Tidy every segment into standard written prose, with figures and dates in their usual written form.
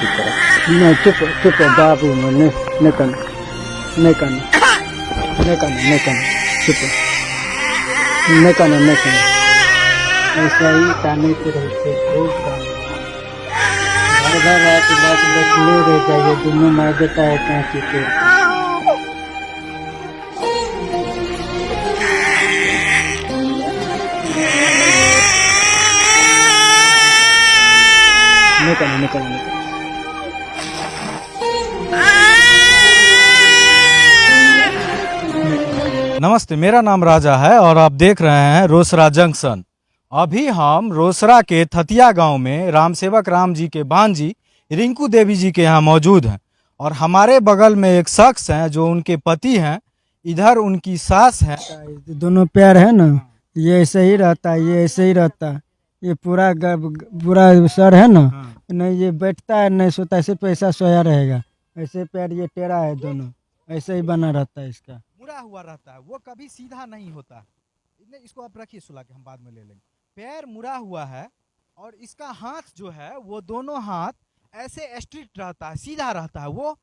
की तरह। नहीं चुप चुप बाबू मैं नहीं करना नहीं करना नहीं करना नहीं करना चुप नहीं करना नहीं करना ऐसा ही ताने से रहते खूब घर घर रात रात बैठले रह जाइए दोनों मार देता है कैंची के नहीं करना नहीं करना नहीं करना। नमस्ते, मेरा नाम राजा है और आप देख रहे हैं रोसड़ा जंक्शन। अभी हम रोसड़ा के थतिया गांव में रामसेवक राम जी के भांजी रिंकू देवी जी के यहाँ मौजूद हैं और हमारे बगल में एक शख्स हैं जो उनके पति हैं, इधर उनकी सास है। दोनों पैर है ना, ये ऐसे ही रहता है, ये ऐसे ही रहता है, ये पूरा पूरा सर है ना, नहीं ये बैठता है नहीं सोता, ऐसे पैसा सोया रहेगा, ऐसे पैर ये टेढ़ा है, दोनों ऐसे ही बना रहता है, इसका मुड़ा हुआ रहता है, वो कभी सीधा नहीं होता। इसको आप रखिए सुला के, हम बाद में ले लेंगे। पैर मुड़ा हुआ है और इसका हाथ जो है वो दोनों हाथ ऐसे स्ट्रिक्ट रहता है, सीधा रहता है, वो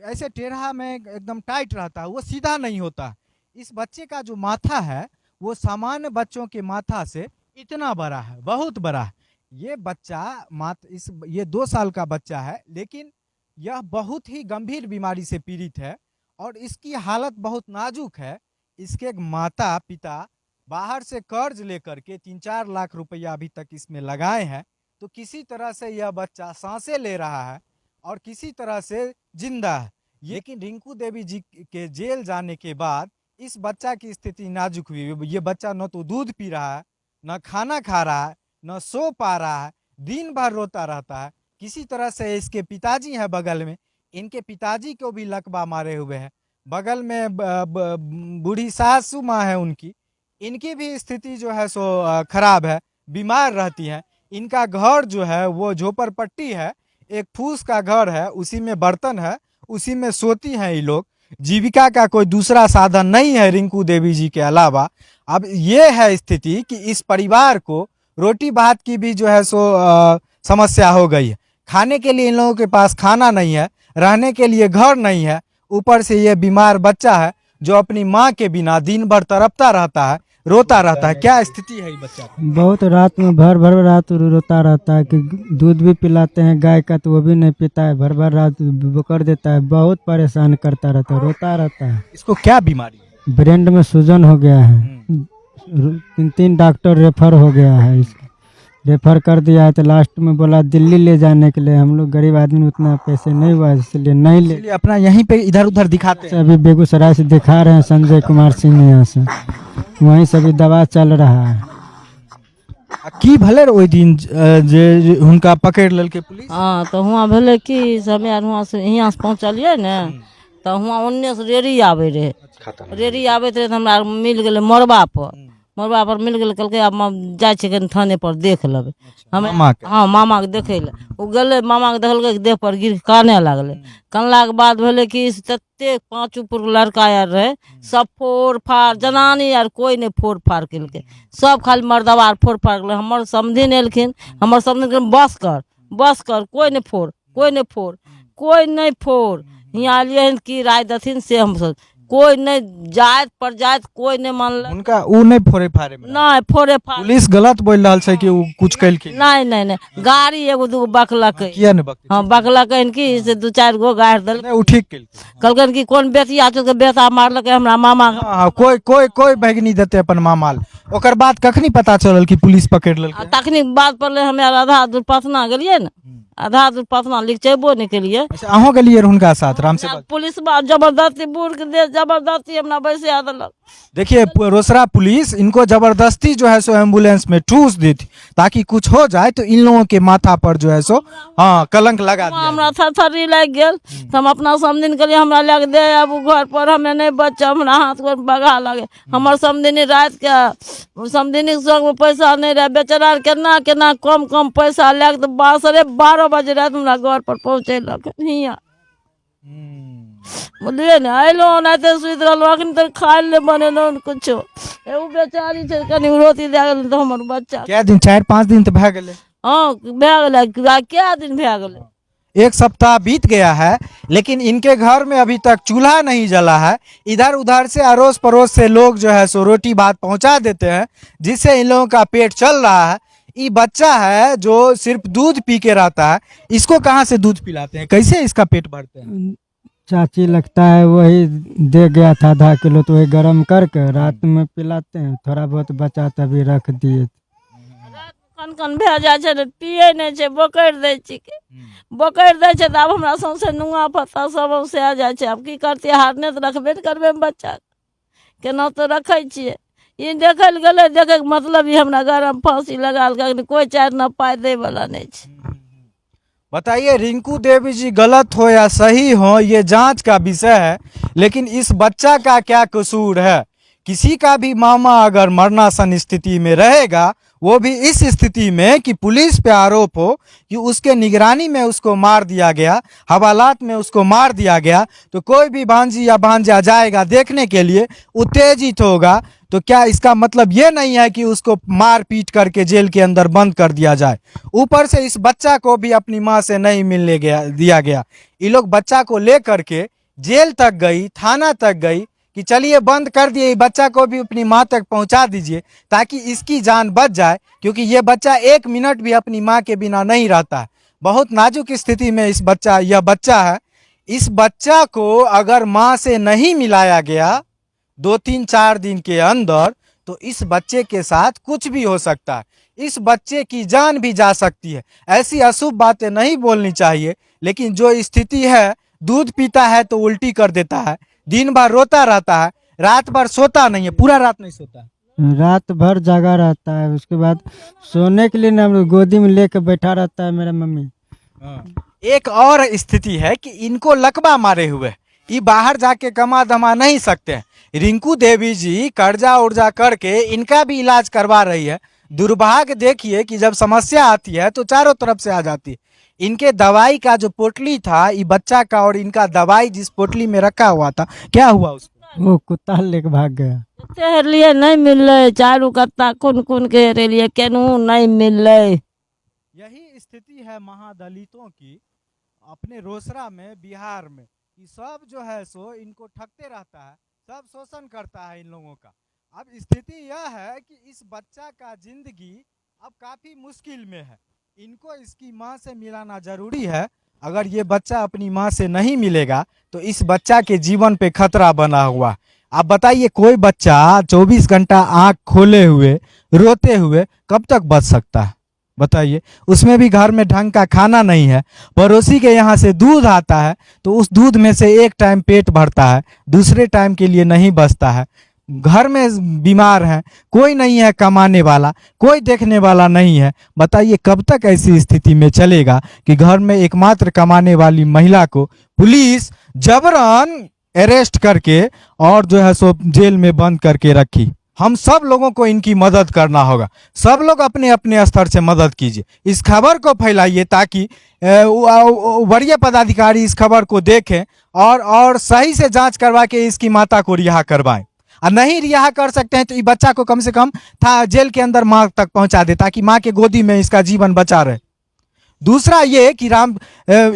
ऐसे टेढ़ा में एकदम टाइट रहता है, वो सीधा नहीं होता। इस बच्चे का जो माथा है वो सामान्य बच्चों के माथा से इतना बड़ा है, बहुत बड़ा है। ये बच्चा ये 2 साल का बच्चा है, लेकिन यह बहुत ही गंभीर बीमारी से पीड़ित है और इसकी हालत बहुत नाजुक है। इसके माता पिता बाहर से कर्ज लेकर के 3-4 लाख रुपया अभी तक इसमें लगाए हैं, तो किसी तरह से यह बच्चा सांसें ले रहा है और किसी तरह से जिंदा है। लेकिन रिंकू देवी जी के जेल जाने के बाद इस बच्चा की स्थिति नाजुक हुई। ये बच्चा न तो दूध पी रहा है, न खाना खा रहा है, न सो पा रहा है, दिन भर रोता रहता है। किसी तरह से इसके पिताजी हैं बगल में, इनके पिताजी को भी लकवा मारे हुए हैं। बगल में बूढ़ी सासू माँ है उनकी, इनकी भी स्थिति जो है सो खराब है, बीमार रहती हैं। इनका घर जो है वो झोपड़पट्टी है, एक फूस का घर है, उसी में बर्तन है, उसी में सोती हैं ये लोग। जीविका का कोई दूसरा साधन नहीं है रिंकू देवी जी के अलावा। अब ये है स्थिति कि इस परिवार को रोटी भात की भी जो है सो समस्या हो गई है। खाने के लिए इन लोगों के पास खाना नहीं है, रहने के लिए घर नहीं है, ऊपर से ये बीमार बच्चा है जो अपनी माँ के बिना दिन भर तड़पता रहता है, रोता रहता है। क्या स्थिति है ये बच्चा की? बहुत रात में भर भर रात रोता रहता है कि दूध भी पिलाते हैं गाय का तो वो भी नहीं पीता है, भर भर रात कर देता है, बहुत परेशान करता रहता है, रोता रहता है। इसको क्या बीमारी है? ब्रेन में सूजन हो गया है, 3 डॉक्टर रेफर हो गया है, इसको रेफर कर दिया है, तो लास्ट में बोला दिल्ली ले जाने के लिए। हम लोग गरीब आदमी उतना पैसे नहीं हुआ, इसलिए नहीं ले, अपना यहीं पे इधर उधर दिखाते हैं। अभी बेगूसराय से दिखा रहे हैं संजय कुमार सिंह, यहाँ से वहीं से भी दवा चल रहा है। की भले ओइ दिन जे हुनका पकड़ लेलकै पुलिस। हाँ तो हुआ भले कि समय हुआ से यहाँ से पहुँचलिए ने, तो हुआ ओन्ने से रेड़ी आवे रहे, रेड़ी आबैत रहे तो हमरा मिल गए मरबा पर मिल गए, कहलकै अब जाए छियै थाने पर देख लेबै। हमें हाँ मामा के देखे ले वो गले, मामा के देखल देह पर गिर काने लगले। कानला के बाद भेले कि तते 5 ऊपर लड़का यार रहे, सब फोड़ फाड़, जनानी यार कोई नहीं फोड़ फाड़ केलकै, सब खाली मर्दवा फोड़ फाड़ गेलै। हमर समधिन एलखिन, हमर समधिन बस कर कोई नहीं फोड़, कोई नहीं फोड़, कोई नहीं फोड़। यहाँ लिए की राय दथिन से हम सब कोई नहीं, जात पर जात कोई नहीं मानल। उनका उ नहीं फोड़े फाड़े में नहीं फोड़े फाड़े, पुलिस गलत बोल रहा है कि उ कुछ कैलखिन। नहीं गाड़ी एगो दूगो बकलक, किया ने बकते? हाँ बकलक कि से 2-4 गो गाड़ दल, नहीं उ ठीक कैलखिन। कहलकन कि कौन बेटिया छौ के बेटा मारलक हमरा मामा। हां कोई भगनी देते अपन मामाल। ओकर बाद कखनी पता चलल कि पुलिस पकड़ लेलकै? तखनी बात पड़ले, हमे आधा दूर पटना गेलिए ने, आधा दूर पटना लिख चेबो नहीं केलिए। अच्छा अहों गेलिए हुनका साथ रामसेवक? पुलिस बा जबरदस्ती बूढ़ के दे, जबरदस्ती हमरा बैसे देलक। देखिए रोसड़ा पुलिस इनको जबरदस्ती जो है सो एम्बुलेंस में ठूस दी थी ताकि कुछ हो जाए तो इन लोगों के माथा पर जो है सो हाँ कलंक लगा दिया। हमरा थरथरी लग गेल तो हम अपना समदिन के लिए हमरा लग दे, अब घर पर हमें नहीं बच्चा, हमरा हाथ को बगा लगे। हमर समदिनी रात के समदिनी संग में पैसा नहीं रहे, बेचारा केना केना कम पैसा लग, तो 12 बजे रात हमरा घर पर पहुँचेलक हियाँ। बुझलिए ने, अलो नहीं तो सुत रहो, अखन तक खाए ले बने कुछो। एगो बेचारी छै कनी रोटी दे गेल तो हमर बच्चा। क्या दिन 4-5 दिन तो भए गेलै? हाँ भए गेलै, क्या दिन भए गेलै। एक सप्ताह बीत गया है, लेकिन इनके घर में अभी तक चूल्हा नहीं जला है। इधर उधर से अड़ोस पड़ोस से लोग जो है सो रोटी भात पहुंचा देते हैं, जिससे इन लोगों का पेट चल रहा है। ये बच्चा है जो सिर्फ दूध पी के रहता है, इसको कहाँ से दूध पिलाते हैं, कैसे इसका पेट भरते हैं? चाची लगता है वही दे गया था आधा किलो, तो वही गर्म करके रात में पिलाते हैं, थोड़ा बहुत बचा तभी रख दिए। कन कन भए जाइ छै, पिए नहीं छै, बोकरि दै छिकै, बोकरि दै छै तऽ आब हमरा सौंसे नुआ पत्ता सब औसा जाइ छै। आब की करतियै, हारने तऽ रखबे ने करबै हम बच्चा, केना तऽ रखै छियै। ई देखै लए गेलै, देखैके मतलब ई हमरा गरम फांसी लगा लगा, कोई चारि ना पाइ दै वाला नहीं छै। बताइए, रिंकू देवी जी गलत हो या सही हो ये जांच का विषय है, लेकिन इस बच्चा का क्या कसूर है? किसी का भी मामा अगर मरणासन स्थिति में रहेगा, वो भी इस स्थिति में कि पुलिस पे आरोप हो कि उसके निगरानी में उसको मार दिया गया, हवालात में उसको मार दिया गया, तो कोई भी भांजी या भांजा जाएगा देखने के लिए, उत्तेजित होगा। तो क्या इसका मतलब ये नहीं है कि उसको मार पीट करके जेल के अंदर बंद कर दिया जाए? ऊपर से इस बच्चा को भी अपनी माँ से नहीं मिलने दिया गया। ये लोग बच्चा को ले करके जेल तक गई, थाना तक गई कि चलिए बंद कर दिए, बच्चा को भी अपनी माँ तक पहुंचा दीजिए ताकि इसकी जान बच जाए, क्योंकि ये बच्चा एक मिनट भी अपनी माँ के बिना नहीं रहता है। बहुत नाजुक स्थिति में यह बच्चा है। इस बच्चा को अगर माँ से नहीं मिलाया गया 2-3-4 दिन के अंदर, तो इस बच्चे के साथ कुछ भी हो सकता है, इस बच्चे की जान भी जा सकती है। ऐसी अशुभ बातें नहीं बोलनी चाहिए, लेकिन जो स्थिति है, दूध पीता है तो उल्टी कर देता है, दिन भर रोता रहता है, रात भर सोता नहीं है, पूरा रात नहीं सोता है, रात भर जगा रहता है। उसके बाद सोने के लिए ना गोदी में लेकर बैठा रहता है मेरा मम्मी। एक और स्थिति है कि इनको लकवा मारे हुए, ये बाहर जाके कमा धमा नहीं सकते हैं। रिंकू देवी जी कर्जा उर्जा करके इनका भी इलाज करवा रही है। दुर्भाग्य देखिए कि जब समस्या आती है तो चारों तरफ से आ जाती है। इनके दवाई का जो पोटली था, ये बच्चा का, और इनका दवाई जिस पोटली में रखा हुआ था, क्या हुआ उसको? वो कुत्ता लेके भाग गया। हेरलिए नहीं मिलले, चारू कत्ता कुन कुन के हेरलिए, केनहू नहीं मिलले। यही स्थिति है महादलितों की अपने रोसड़ा में, बिहार में। ये सब जो है सो इनको ठगते रहता है, सब शोषण करता है इन लोगों का। अब स्थिति यह है कि इस बच्चा का जिंदगी अब काफी मुश्किल में है। इनको इसकी माँ से मिलाना जरूरी है। अगर ये बच्चा अपनी माँ से नहीं मिलेगा तो इस बच्चा के जीवन पे खतरा बना हुआ। आप बताइए, कोई बच्चा 24 घंटा आंख खोले हुए रोते हुए कब तक बच सकता है? बताइए, उसमें भी घर में ढंग का खाना नहीं है, पड़ोसी के यहाँ से दूध आता है तो उस दूध में से एक टाइम पेट भरता है, दूसरे टाइम के लिए नहीं बचता है। घर में बीमार है, कोई नहीं है कमाने वाला, कोई देखने वाला नहीं है। बताइए कब तक ऐसी स्थिति में चलेगा कि घर में एकमात्र कमाने वाली महिला को पुलिस जबरन अरेस्ट करके और जो है सो जेल में बंद करके रखी। हम सब लोगों को इनकी मदद करना होगा। सब लोग अपने अपने स्तर से मदद कीजिए, इस खबर को फैलाइए ताकि वरीय पदाधिकारी इस खबर को देखें और सही से जांच करवा के इसकी माता को रिहा करवाएं। और नहीं रिहा कर सकते हैं तो इस बच्चा को कम से कम जेल के अंदर माँ तक पहुंचा दे ताकि माँ के गोदी में इसका जीवन बचा रहे। दूसरा ये कि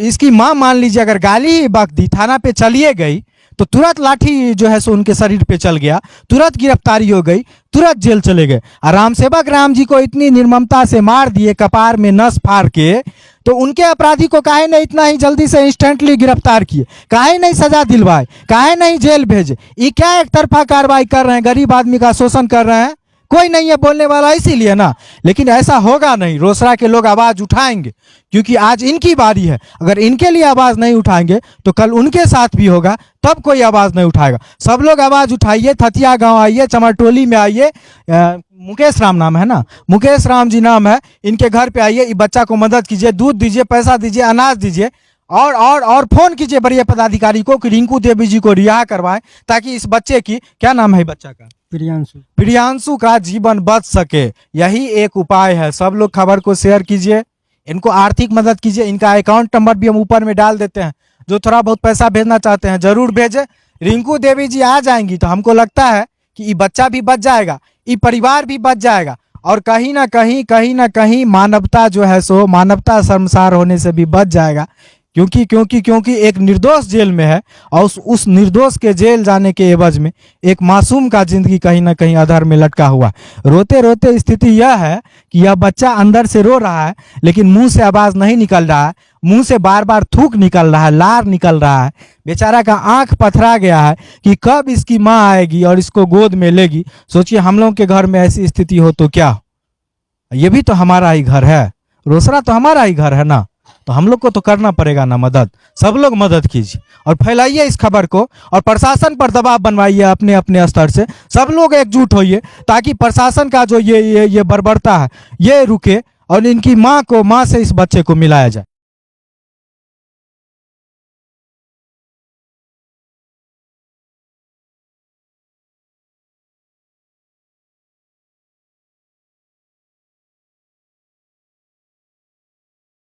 इसकी माँ मान लीजिए अगर गाली ही बक दी, थाना पे चलिए गई, तो तुरंत लाठी जो है सो उनके शरीर पे चल गया, तुरंत गिरफ्तारी हो गई, तुरंत जेल चले गए। राम सेवक राम जी को इतनी निर्ममता से मार दिए, कपार में नस फाड़ के, तो उनके अपराधी को काहे नहीं इतना ही जल्दी से इंस्टेंटली गिरफ्तार किए, काहे नहीं सजा दिलवाए, काहे नहीं जेल भेजे? ये क्या एक तरफा कार्रवाई कर रहे हैं, गरीब आदमी का शोषण कर रहे हैं? कोई नहीं है बोलने वाला, इसीलिए ना। लेकिन ऐसा होगा नहीं, रोसड़ा के लोग आवाज उठाएंगे क्योंकि आज इनकी बारी है। अगर इनके लिए आवाज नहीं उठाएंगे तो कल उनके साथ भी होगा, तब कोई आवाज नहीं उठाएगा। सब लोग आवाज उठाइए, थतिया गांव आइए, चमरटोली में आइए, मुकेश राम नाम है ना, मुकेश राम जी नाम है, इनके घर पे आइए, इस बच्चा को मदद कीजिए, दूध दीजिए, पैसा दीजिए, अनाज दीजिए, और फोन कीजिए वरीय पदाधिकारी को कि रिंकू देवी जी को रिहा करवाएं ताकि इस बच्चे की, क्या नाम है बच्चा का? प्रियांशु का जीवन बच सके। यही एक उपाय है। सब लोग खबर को शेयर कीजिए, इनको आर्थिक मदद कीजिए। इनका अकाउंट नंबर भी हम ऊपर में डाल देते हैं, जो थोड़ा बहुत पैसा भेजना चाहते हैं जरूर भेजें। रिंकू देवी जी आ जाएंगी तो हमको लगता है कि ये बच्चा भी बच जाएगा, ये परिवार भी बच जाएगा, और कहीं ना कहीं मानवता जो है सो मानवता शर्मसार होने से भी बच जाएगा। क्योंकि एक निर्दोष जेल में है और उस निर्दोष के जेल जाने के एवज में एक मासूम का जिंदगी कहीं ना कहीं अधर में लटका हुआ है। रोते रोते स्थिति यह है कि यह बच्चा अंदर से रो रहा है लेकिन मुंह से आवाज नहीं निकल रहा है, मुंह से बार बार थूक निकल रहा है, लार निकल रहा है। बेचारा का आंख पथरा गया है कि कब इसकी माँ आएगी और इसको गोद में लेगी। सोचिए हम लोग के घर में ऐसी स्थिति हो तो क्या, ये भी तो हमारा ही घर है, रोसड़ा तो हमारा ही घर है ना, तो हम लोग को तो करना पड़ेगा ना मदद। सब लोग मदद कीजिए और फैलाइए इस खबर को और प्रशासन पर दबाव बनवाइए अपने अपने स्तर से। सब लोग एकजुट होइए ताकि प्रशासन का जो ये बर्बरता है ये रुके और इनकी माँ से इस बच्चे को मिलाया जाए।